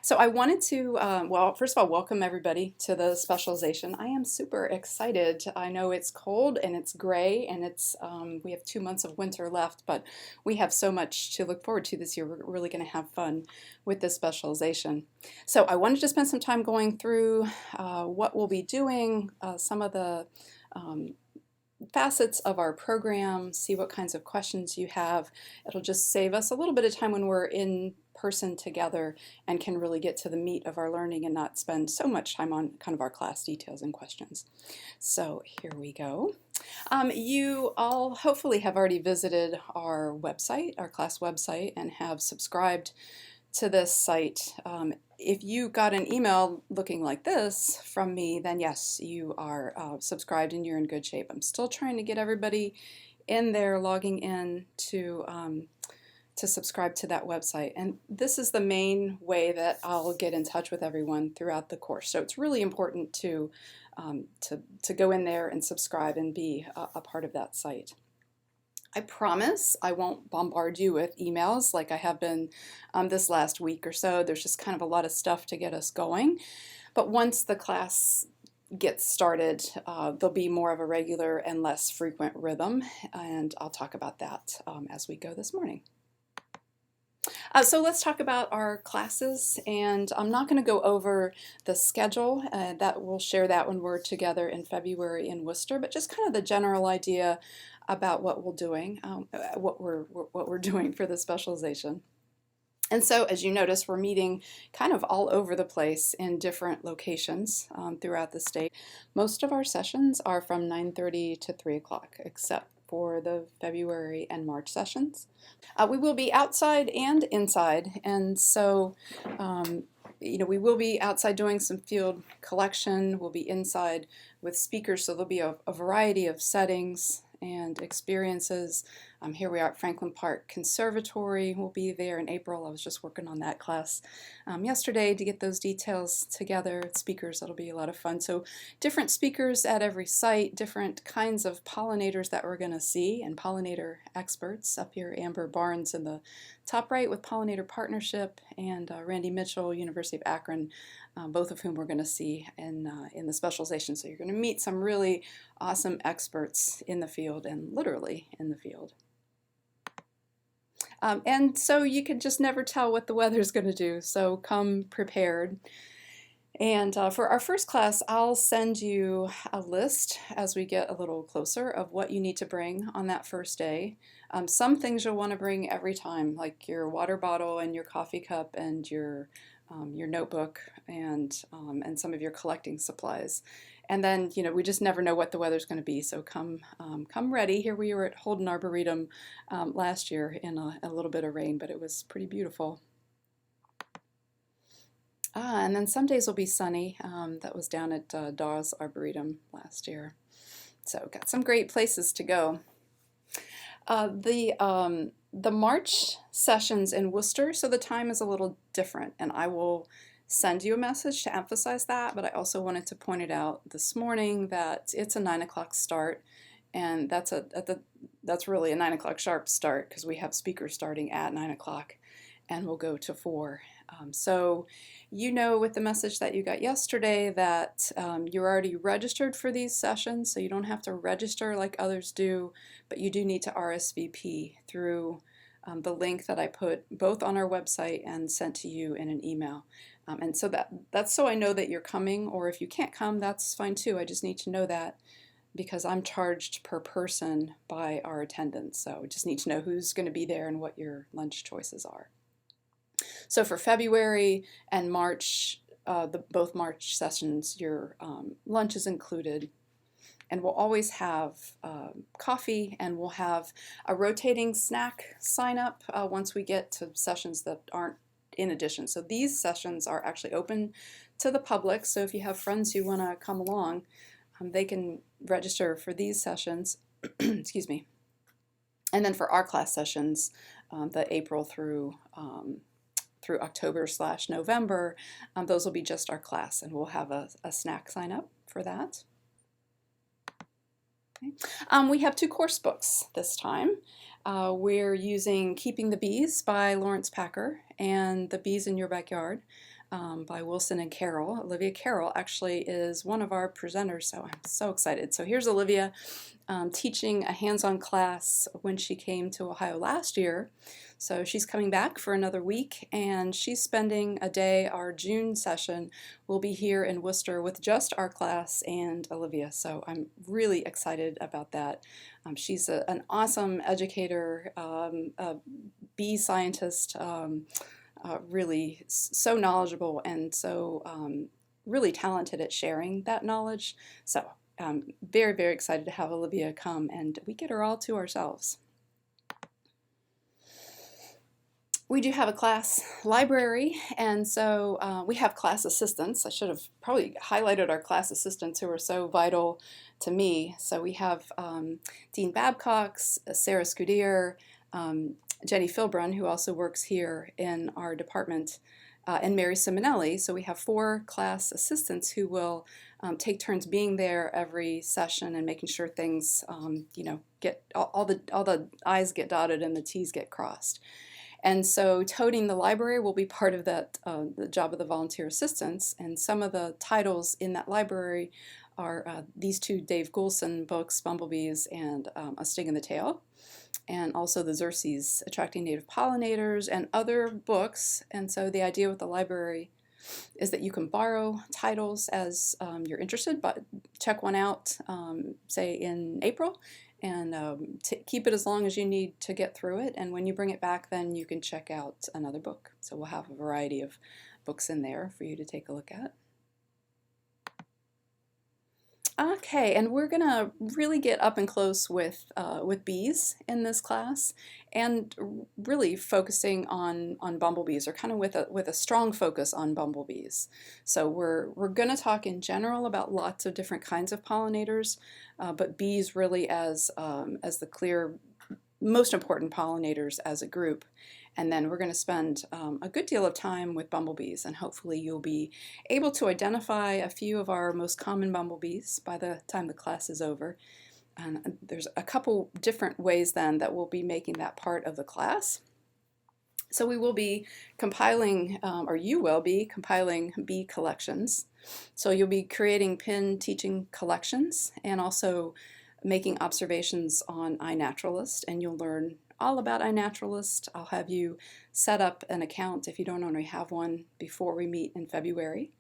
So I wanted to, well, first of all, welcome everybody to the specialization. I am super excited. I know it's cold and it's gray and we have 2 months of winter left, but we have so much to look forward to this year. We're really going to have fun with this specialization. So I wanted to spend some time going through what we'll be doing, some of the um, facets of our program, see what kinds of questions you have. It'll just save us a little bit of time when we're in person together and can really get to the meat of our learning and not spend so much time on kind of our class details and questions. So here we go. You all hopefully have already visited our website, our class website, and have subscribed to this site. If you got an email looking like this from me, then yes, you are subscribed and you're in good shape. I'm still trying to get everybody in there logging in to subscribe to that website. And this is the main way that I'll get in touch with everyone throughout the course. So it's really important to go in there and subscribe and be a part of that site. I promise I won't bombard you with emails like I have been this last week or so. There's just kind of a lot of stuff to get us going. But once the class gets started, there'll be more of a regular and less frequent rhythm, and I'll talk about that as we go this morning. So let's talk about our classes, and I'm not going to go over the schedule. That we'll share that when we're together in February in Worcester, but just kind of the general idea about what we're doing, what we're doing for the specialization. And so, as you notice, we're meeting kind of all over the place in different locations throughout the state. Most of our sessions are from 9:30 to 3 o'clock, except for the February and March sessions. We will be outside and inside, and so we will be outside doing some field collection. We'll be inside with speakers, so there'll be a variety of settings and experiences. Here we are at Franklin Park Conservatory. We'll be there in April. I was just working on that class yesterday to get those details together. Speakers, that'll be a lot of fun. So different speakers at every site, different kinds of pollinators that we're going to see, and pollinator experts. Up here, Amber Barnes in the top right with Pollinator Partnership, and Randy Mitchell, University of Akron, both of whom we're going to see in the specialization. So you're going to meet some really awesome experts in the field, and literally in the field. And so you can just never tell what the weather's going to do, so come prepared. And for our first class, I'll send you a list as we get a little closer of what you need to bring on that first day. Some things you'll want to bring every time, like your water bottle and your coffee cup and your notebook and some of your collecting supplies. And then, we just never know what the weather's going to be, so come ready. Here we were at Holden Arboretum last year in a little bit of rain, but it was pretty beautiful. And then some days will be sunny. That was down at Dawes Arboretum last year. So got some great places to go. The March sessions in Worcester, so the time is a little different, and I will send you a message to emphasize that, but I also wanted to point it out this morning that it's a 9 o'clock start, and that's really a 9 o'clock sharp start because we have speakers starting at 9 o'clock and we'll go to 4. So with the message that you got yesterday that you're already registered for these sessions, so you don't have to register like others do, but you do need to RSVP through the link that I put both on our website and sent to you in an email. And so that's so I know that you're coming, or if you can't come, that's fine too. I just need to know that because I'm charged per person by our attendance. So I just need to know who's going to be there and what your lunch choices are. So for February and March, both March sessions, your lunch is included. And we'll always have coffee, and we'll have a rotating snack sign up once we get to sessions that aren't in addition. So these sessions are actually open to the public, so if you have friends who want to come along, they can register for these sessions. Excuse me. And then for our class sessions, the April through October/November, those will be just our class, and we'll have a snack sign up for that. Okay. We have 2 course books this time. We're using Keeping the Bees by Lawrence Packer and The Bees in Your Backyard by Wilson and Carroll. Olivia Carroll actually is one of our presenters, so I'm so excited. So here's Olivia teaching a hands-on class when she came to Ohio last year. So she's coming back for another week, and she's spending a day. Our June session will be here in Worcester with just our class and Olivia. So I'm really excited about that. She's an awesome educator, a bee scientist, really so knowledgeable and so really talented at sharing that knowledge. So very, very excited to have Olivia come, and we get her all to ourselves. We do have a class library, and so we have class assistants. I should have probably highlighted our class assistants who are so vital to me. So we have Dean Babcox, Sarah Scudier, Jenny Philbrun, who also works here in our department, and Mary Simonelli. So we have 4 class assistants who will take turns being there every session and making sure things, get all the I's get dotted and the T's get crossed. And so toting the library will be part of that, the job of the volunteer assistants. And some of the titles in that library are these 2 Dave Goulson books, Bumblebees and A Sting in the Tail, and also the Xerces, Attracting Native Pollinators, and other books. And so the idea with the library is that you can borrow titles as you're interested, but check one out, say in April, and keep it as long as you need to get through it. And when you bring it back, then you can check out another book. So we'll have a variety of books in there for you to take a look at. Okay, and we're gonna really get up and close with bees in this class, and really focusing on bumblebees, or kind of with a strong focus on bumblebees. So we're gonna talk in general about lots of different kinds of pollinators, but bees really as the clear most important pollinators as a group. And then we're going to spend a good deal of time with bumblebees, and hopefully you'll be able to identify a few of our most common bumblebees by the time the class is over. And there's a couple different ways then that we'll be making that part of the class. So we will be compiling, or you will be compiling bee collections. So you'll be creating pin teaching collections and also making observations on iNaturalist, and you'll learn all about iNaturalist. I'll have you set up an account if you don't already have one before we meet in February,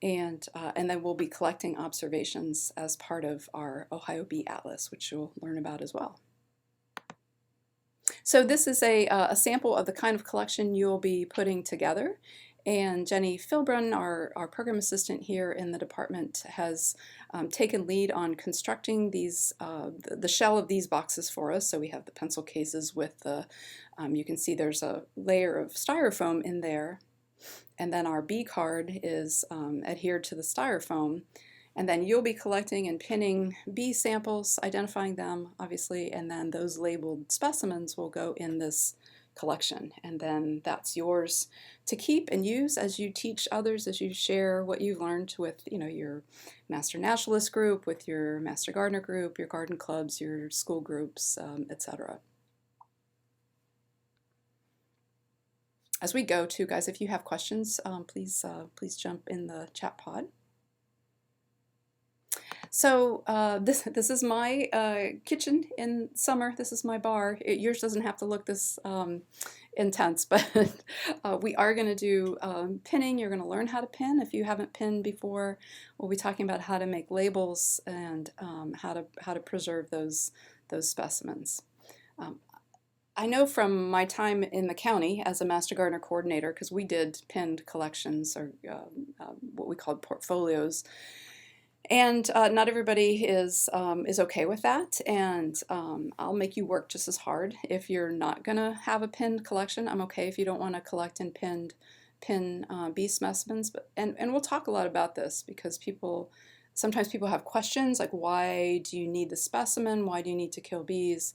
and then we'll be collecting observations as part of our Ohio Bee Atlas, which you'll learn about as well. So this is a sample of the kind of collection you'll be putting together. And Jenny Philbrun, our program assistant here in the department, has taken lead on constructing these the shell of these boxes for us. So we have the pencil cases with the, you can see there's a layer of styrofoam in there. And then our bee card is adhered to the styrofoam. And then you'll be collecting and pinning bee samples, identifying them, obviously, and then those labeled specimens will go in this collection. And then that's yours to keep and use as you teach others, as you share what you've learned with, your Master Naturalist group, with your Master Gardener group, your garden clubs, your school groups, etc. As we go to, guys, if you have questions, please jump in the chat pod. So this is my kitchen in summer. This is my bar. Yours doesn't have to look this intense, but we are going to do pinning. You're going to learn how to pin if you haven't pinned before. We'll be talking about how to make labels and how to preserve those specimens. I know from my time in the county as a Master Gardener coordinator, because we did pinned collections, or what we called portfolios. And not everybody is okay with that, and I'll make you work just as hard if you're not going to have a pinned collection. I'm okay if you don't want to collect and pin bee specimens, and we'll talk a lot about this, because sometimes people have questions like, why do you need the specimen? Why do you need to kill bees?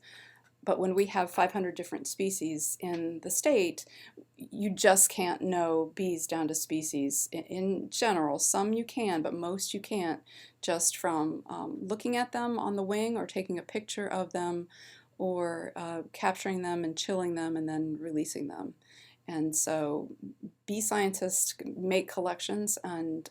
But when we have 500 different species in the state, you just can't know bees down to species. In general, some you can, but most you can't, just from looking at them on the wing, or taking a picture of them, or capturing them and chilling them and then releasing them. And so bee scientists make collections, and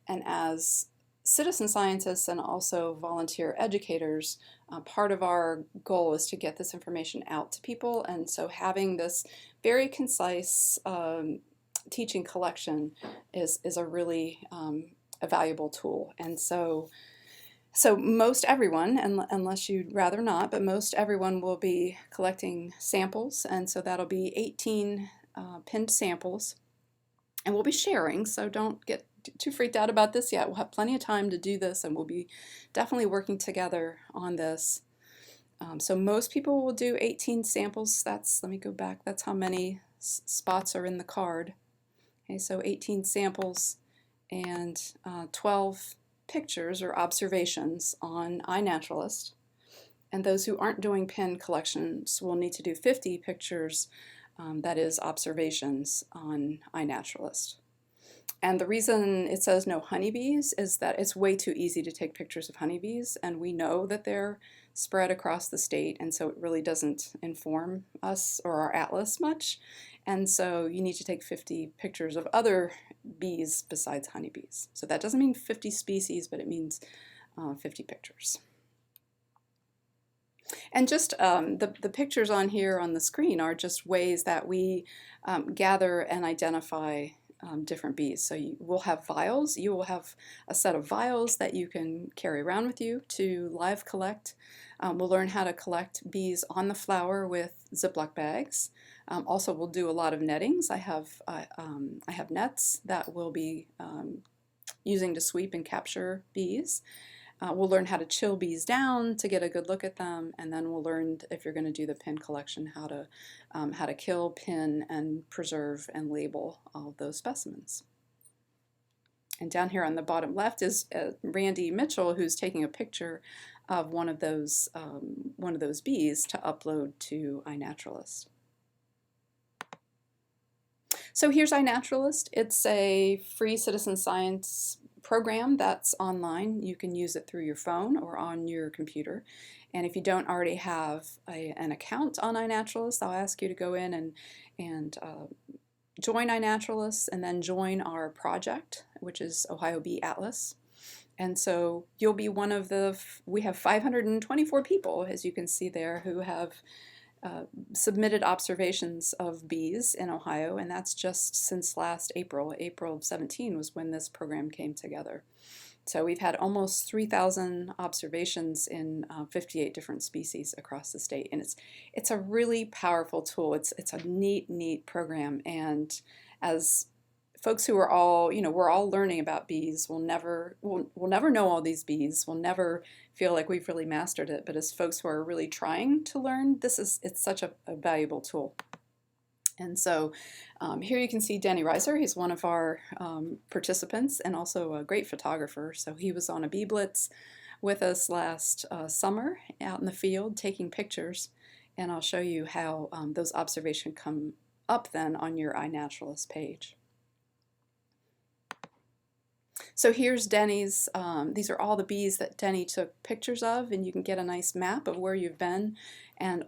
as citizen scientists and also volunteer educators, part of our goal is to get this information out to people. And so having this very concise teaching collection is a really a valuable tool. And so most everyone, unless you'd rather not, but most everyone will be collecting samples, and so that'll be 18 pinned samples, and we'll be sharing, so don't get too freaked out about this yet. We'll have plenty of time to do this, and we'll be definitely working together on this. So most people will do 18 samples. Let me go back, that's how many spots are in the card. Okay, so 18 samples and 12 pictures or observations on iNaturalist. And those who aren't doing pin collections will need to do 50 pictures, that is observations on iNaturalist. And the reason it says no honeybees is that it's way too easy to take pictures of honeybees, and we know that they're spread across the state, and so it really doesn't inform us or our atlas much. And so you need to take 50 pictures of other bees besides honeybees. So that doesn't mean 50 species, but it means 50 pictures. And just the pictures on here on the screen are just ways that we gather and identify different bees. So we'll have vials. You will have a set of vials that you can carry around with you to live collect. We'll learn how to collect bees on the flower with Ziploc bags. Also, we'll do a lot of nettings. I have nets that we'll be using to sweep and capture bees. We'll learn how to chill bees down to get a good look at them, and then we'll learn, if you're going to do the pin collection, how to kill, pin, and preserve and label all of those specimens. And down here on the bottom left is Randy Mitchell, who's taking a picture of one of those bees to upload to iNaturalist. So here's iNaturalist. It's a free citizen science program that's online. You can use it through your phone or on your computer. And if you don't already have an account on iNaturalist, I'll ask you to go in and join iNaturalist, and then join our project, which is Ohio Bee Atlas. And so you'll be one of we have 524 people, as you can see there, who have submitted observations of bees in Ohio, and that's just since last April. April of 17 was when this program came together. So we've had almost 3,000 observations in 58 different species across the state, and it's a really powerful tool. It's a neat program, and as folks who are all, we're all learning about bees. We'll never know all these bees. We'll never feel like we've really mastered it. But as folks who are really trying to learn, it's such a valuable tool. And so here you can see Denny Reiser. He's one of our participants and also a great photographer. So he was on a bee blitz with us last summer out in the field taking pictures. And I'll show you how those observations come up then on your iNaturalist page. So here's Denny's, these are all the bees that Denny took pictures of, and you can get a nice map of where you've been, and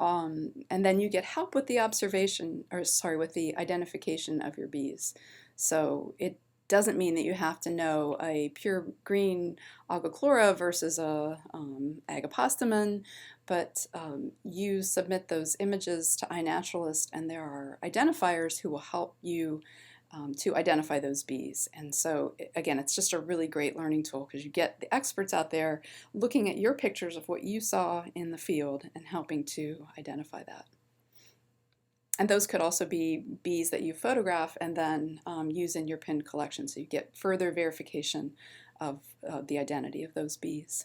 then you get help with the with the identification of your bees. So it doesn't mean that you have to know a pure green Agochlora versus a Agapostemon, but you submit those images to iNaturalist, and there are identifiers who will help you to identify those bees. And so again, it's just a really great learning tool because you get the experts out there looking at your pictures of what you saw in the field and helping to identify that. And those could also be bees that you photograph and then use in your pinned collection, so you get further verification of the identity of those bees.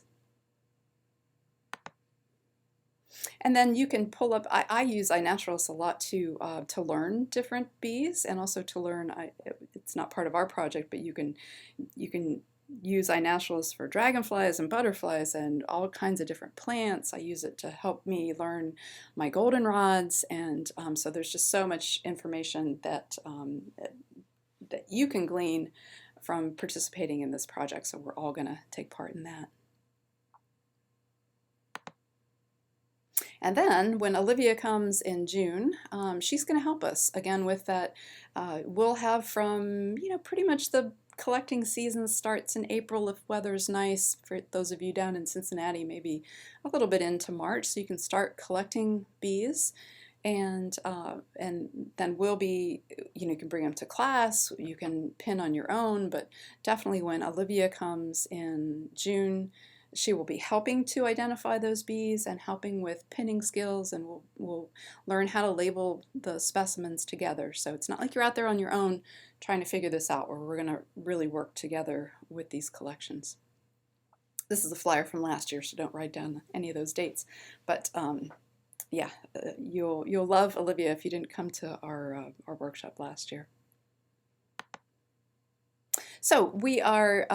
And then you can pull up, I use iNaturalist a lot to learn different bees, and also to learn, it's not part of our project, but you can use iNaturalist for dragonflies and butterflies and all kinds of different plants. I use it to help me learn my goldenrods, and so there's just so much information that you can glean from participating in this project, so we're all going to take part in that. And then when Olivia comes in June, she's going to help us again with that. We'll have from, pretty much the collecting season starts in April if weather's nice. For those of you down in Cincinnati, maybe a little bit into March, so you can start collecting bees. And then we'll be, you can bring them to class, you can pin on your own, but definitely when Olivia comes in June, she will be helping to identify those bees and helping with pinning skills, and we'll learn how to label the specimens together. So it's not like you're out there on your own trying to figure this out, where we're going to really work together with these collections. This is a flyer from last year, so don't write down any of those dates. But yeah, you'll love Olivia if you didn't come to our workshop last year. So we are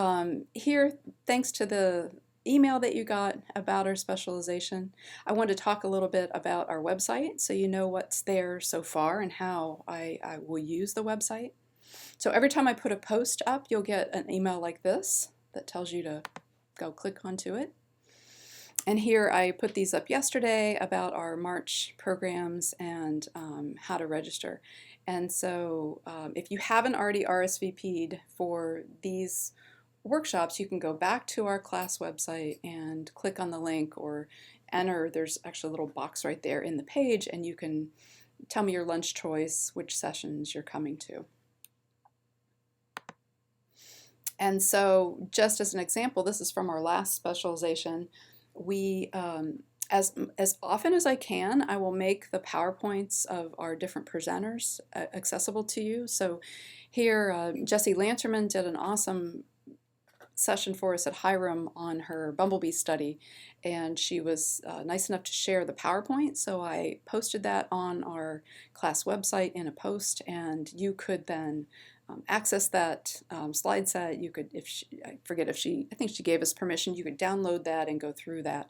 here thanks to the email that you got about our specialization. I want to talk a little bit about our website so you know what's there so far and how I will use the website. So every time I put a post up, you'll get an email like this that tells you to go click onto it. And here I put these up yesterday about our March programs and how to register. And so if you haven't already RSVP'd for these workshops, you can go back to our class website and click on the link or enter. There's actually a little box right there in the page, and you can tell me your lunch choice, which sessions you're coming to. And so just as an example, this is from our last specialization. We, as often as I can, I will make the PowerPoints of our different presenters accessible to you. So here, Jessie Lanterman did an awesome session for us at Hiram on her bumblebee study, and she was nice enough to share the PowerPoint, so I posted that on our class website in a post, and you could then access that slide set. You could, I think she gave us permission, you could download that and go through that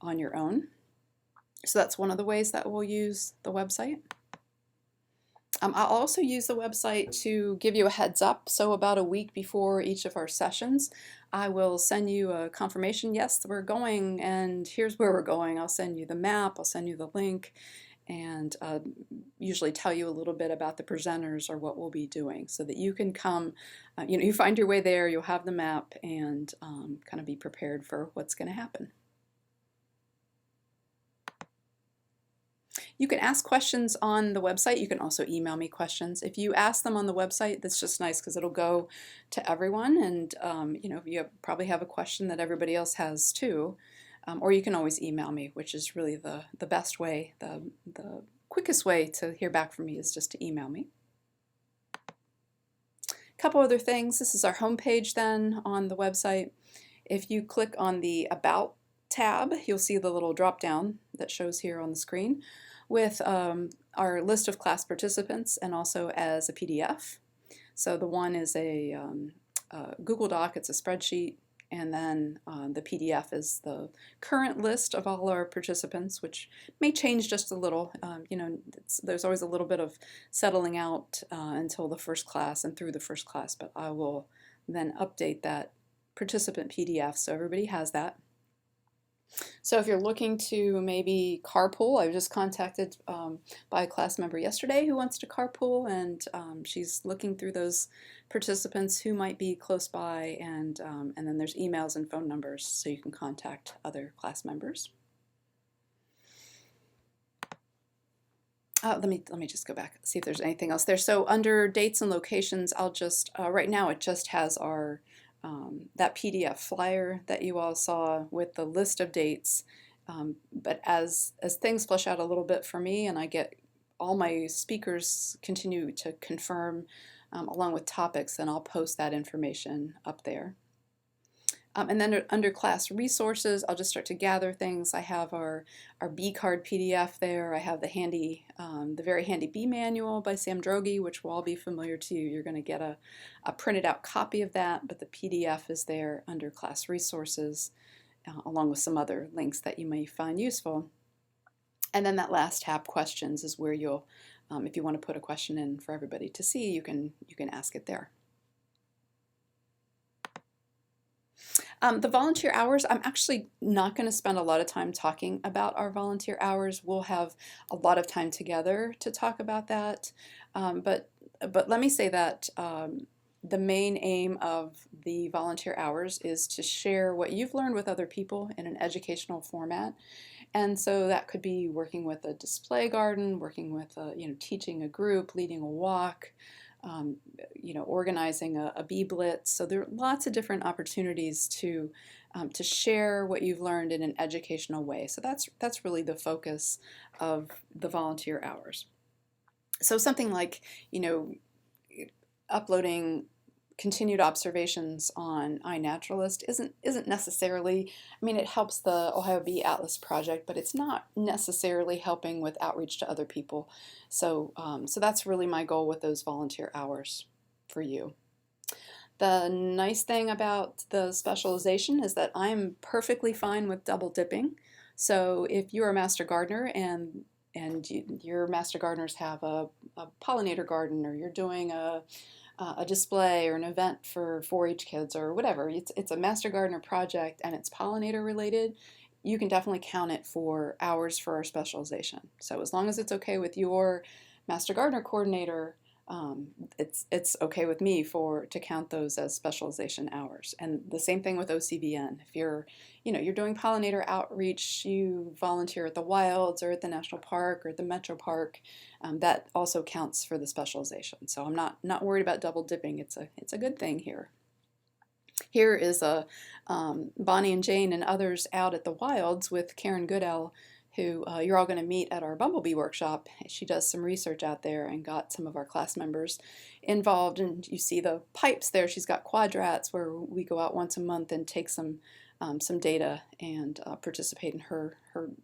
on your own. So that's one of the ways that we'll use the website. I'll also use the website to give you a heads up. So about a week before each of our sessions, I will send you a confirmation, yes, we're going, and here's where we're going. I'll send you the map, I'll send you the link, and usually tell you a little bit about the presenters or what we'll be doing so that you can come, you find your way there, you'll have the map, and kind of be prepared for what's going to happen. You can ask questions on the website. You can also email me questions. If you ask them on the website, that's just nice because it'll go to everyone, and you probably have a question that everybody else has too. Or you can always email me, which is really the best way. The quickest way to hear back from me is just to email me. A couple other things. This is our homepage then on the website. If you click on the About tab, you'll see the little drop down that shows here on the screen with our list of class participants and also as a PDF. So the one is a Google Doc, it's a spreadsheet, and then the PDF is the current list of all our participants, which may change just a little. There's always a little bit of settling out until the first class and through the first class, but I will then update that participant PDF so everybody has that. So if you're looking to maybe carpool, I was just contacted by a class member yesterday who wants to carpool, and she's looking through those participants who might be close by, and then there's emails and phone numbers so you can contact other class members. Let me just go back, see if there's anything else there. So under dates and locations, I'll just, right now it just has our that PDF flyer that you all saw with the list of dates, but as things flesh out a little bit for me and I get all my speakers continue to confirm along with topics, then I'll post that information up there. And then under class resources, I'll just start to gather things. I have our B card PDF there. I have the very handy B manual by Sam Droege, which will all be familiar to you. You're going to get a printed out copy of that, but the PDF is there under class resources, along with some other links that you may find useful. And then that last tab, questions, is where you'll, if you want to put a question in for everybody to see, you can ask it there. The volunteer hours, I'm actually not going to spend a lot of time talking about our volunteer hours. We'll have a lot of time together to talk about that. But let me say that the main aim of the volunteer hours is to share what you've learned with other people in an educational format. And so that could be working with a display garden, working with teaching a group, leading a walk, um, organizing a bee blitz. So there are lots of different opportunities to share what you've learned in an educational way. So that's really the focus of the volunteer hours. So something like, uploading continued observations on iNaturalist isn't necessarily, I mean, it helps the Ohio Bee Atlas project, but it's not necessarily helping with outreach to other people. So that's really my goal with those volunteer hours for you. The nice thing about the specialization is that I'm perfectly fine with double dipping. So if you're a master gardener and your master gardeners have a pollinator garden, or you're doing a display or an event for 4-H kids or whatever, it's a master gardener project and it's pollinator related, you can definitely count it for hours for our specialization. So as long as it's okay with your master gardener coordinator, it's okay with me to count those as specialization hours. And the same thing with OCVN. If you're doing pollinator outreach, you volunteer at the wilds or at the national park or at the metro park, that also counts for the specialization. So I'm not worried about double dipping. It's a good thing here. Here is Bonnie and Jane and others out at the wilds with Karen Goodell, who you're all going to meet at our bumblebee workshop. She does some research out there and got some of our class members involved. And you see the pipes there. She's got quadrats where we go out once a month and take some data and participate in her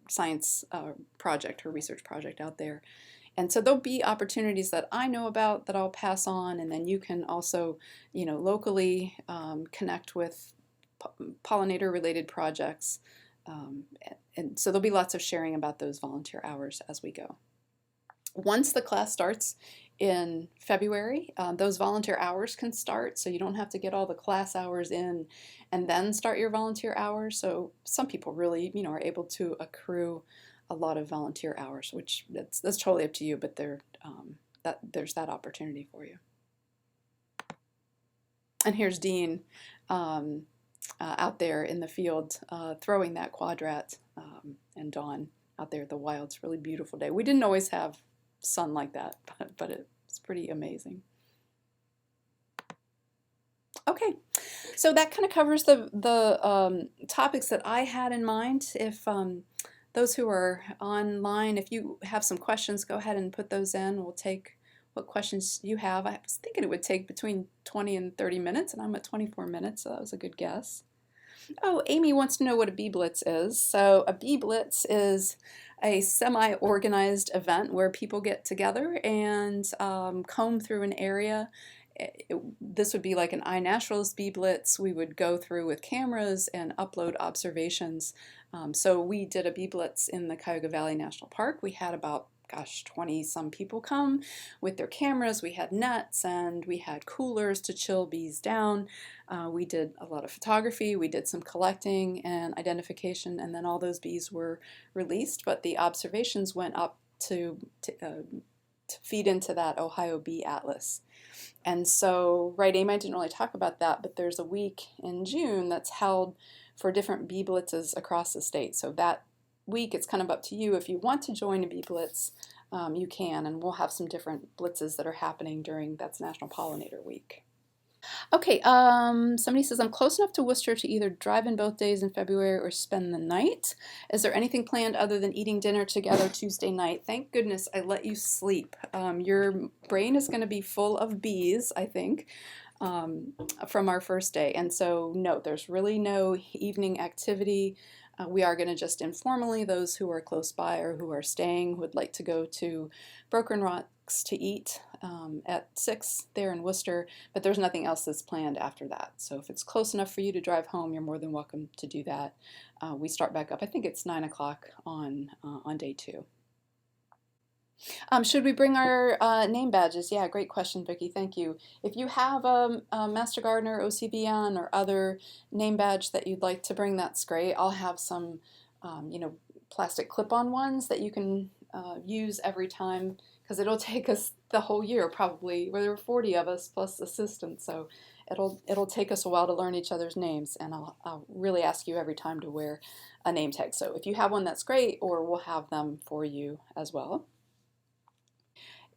science project, her research project out there. And so there'll be opportunities that I know about that I'll pass on, and then you can also, locally connect with pollinator-related projects. And so there'll be lots of sharing about those volunteer hours as we go. Once the class starts in February, those volunteer hours can start, so you don't have to get all the class hours in and then start your volunteer hours. So some people really, are able to accrue a lot of volunteer hours, which that's totally up to you, but there's that opportunity for you. And here's Dean out there in the field throwing that quadrat, and Dawn out there at the wilds. Really beautiful day. We didn't always have sun like that, but it's pretty amazing. Okay, so that kind of covers the topics that I had in mind. If those who are online, if you have some questions, go ahead and put those in. We'll take what questions you have. I was thinking it would take between 20 and 30 minutes, and I'm at 24 minutes, so that was a good guess. Oh, Amy wants to know what a bee blitz is. So a bee blitz is a semi-organized event where people get together and comb through an area. This would be like an iNaturalist bee blitz. We would go through with cameras and upload observations. So we did a bee blitz in the Cuyahoga Valley National Park. We had about 20 some people come with their cameras. We had nets and we had coolers to chill bees down. We did a lot of photography. We did some collecting and identification, and then all those bees were released, but the observations went up to feed into that Ohio Bee Atlas. And so, right, Amy, I didn't really talk about that, but there's a week in June that's held for different bee blitzes across the state. So that week, it's kind of up to you. If you want to join a bee blitz, you can, and we'll have some different blitzes that are happening that's National Pollinator Week. Okay, somebody says, I'm close enough to Worcester to either drive in both days in February or spend the night. Is there anything planned other than eating dinner together Tuesday night? Thank goodness I let you sleep. Your brain is going to be full of bees, I think, from our first day. And so, no, there's really no evening activity. We are going to just informally, those who are close by or who are staying would like to go to Broken Rocks to eat at 6 there in Worcester, but there's nothing else that's planned after that. So if it's close enough for you to drive home, you're more than welcome to do that. We start back up, I think it's 9 o'clock on day 2. Should we bring our name badges? Yeah, great question, Vicki. Thank you. If you have a Master Gardener, OCBN, or other name badge that you'd like to bring, that's great. I'll have some, you know, plastic clip-on ones that you can use every time because it'll take us the whole year probably. Where there are 40 of us plus assistants, so it'll take us a while to learn each other's names, and I'll really ask you every time to wear a name tag. So if you have one, that's great, or we'll have them for you as well.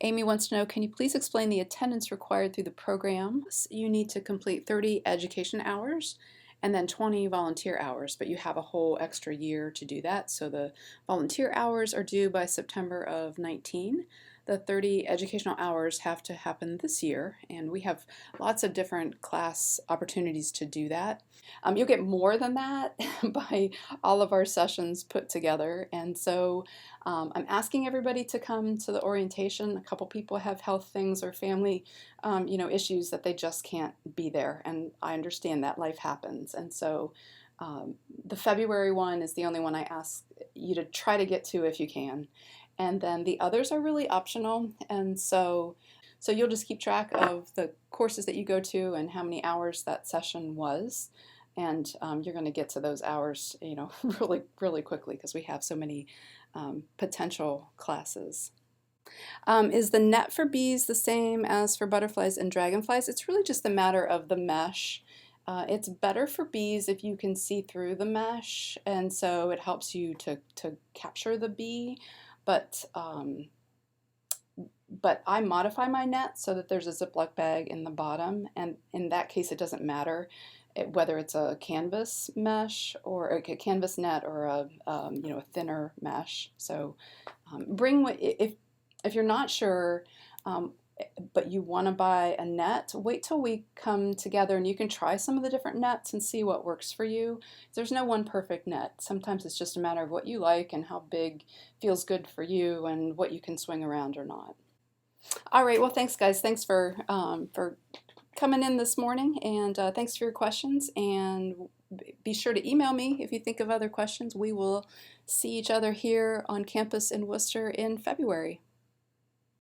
Amy wants to know, can you please explain the attendance required through the program? You need to complete 30 education hours and then 20 volunteer hours, but you have a whole extra year to do that. So the volunteer hours are due by September of 19. The 30 educational hours have to happen this year, and we have lots of different class opportunities to do that. You'll get more than that by all of our sessions put together, and so I'm asking everybody to come to the orientation. A couple people have health things or family, issues that they just can't be there, and I understand that life happens. And so the February one is the only one I ask you to try to get to if you can. And then the others are really optional, and so you'll just keep track of the courses that you go to and how many hours that session was, and you're going to get to those hours, really, really quickly because we have so many potential classes. Is the net for bees the same as for butterflies and dragonflies? It's really just a matter of the mesh. It's better for bees if you can see through the mesh, and so it helps you to capture the bee. But I modify my net so that there's a Ziploc bag in the bottom, and in that case it doesn't matter whether it's a canvas mesh or a canvas net or a thinner mesh. So bring if you're not sure, but you want to buy a net, wait till we come together and you can try some of the different nets and see what works for you. There's no one perfect net. Sometimes it's just a matter of what you like and how big feels good for you and what you can swing around or not. All right, well, thanks, guys. Thanks for coming in this morning, and thanks for your questions. And be sure to email me if you think of other questions. We will see each other here on campus in Worcester in February.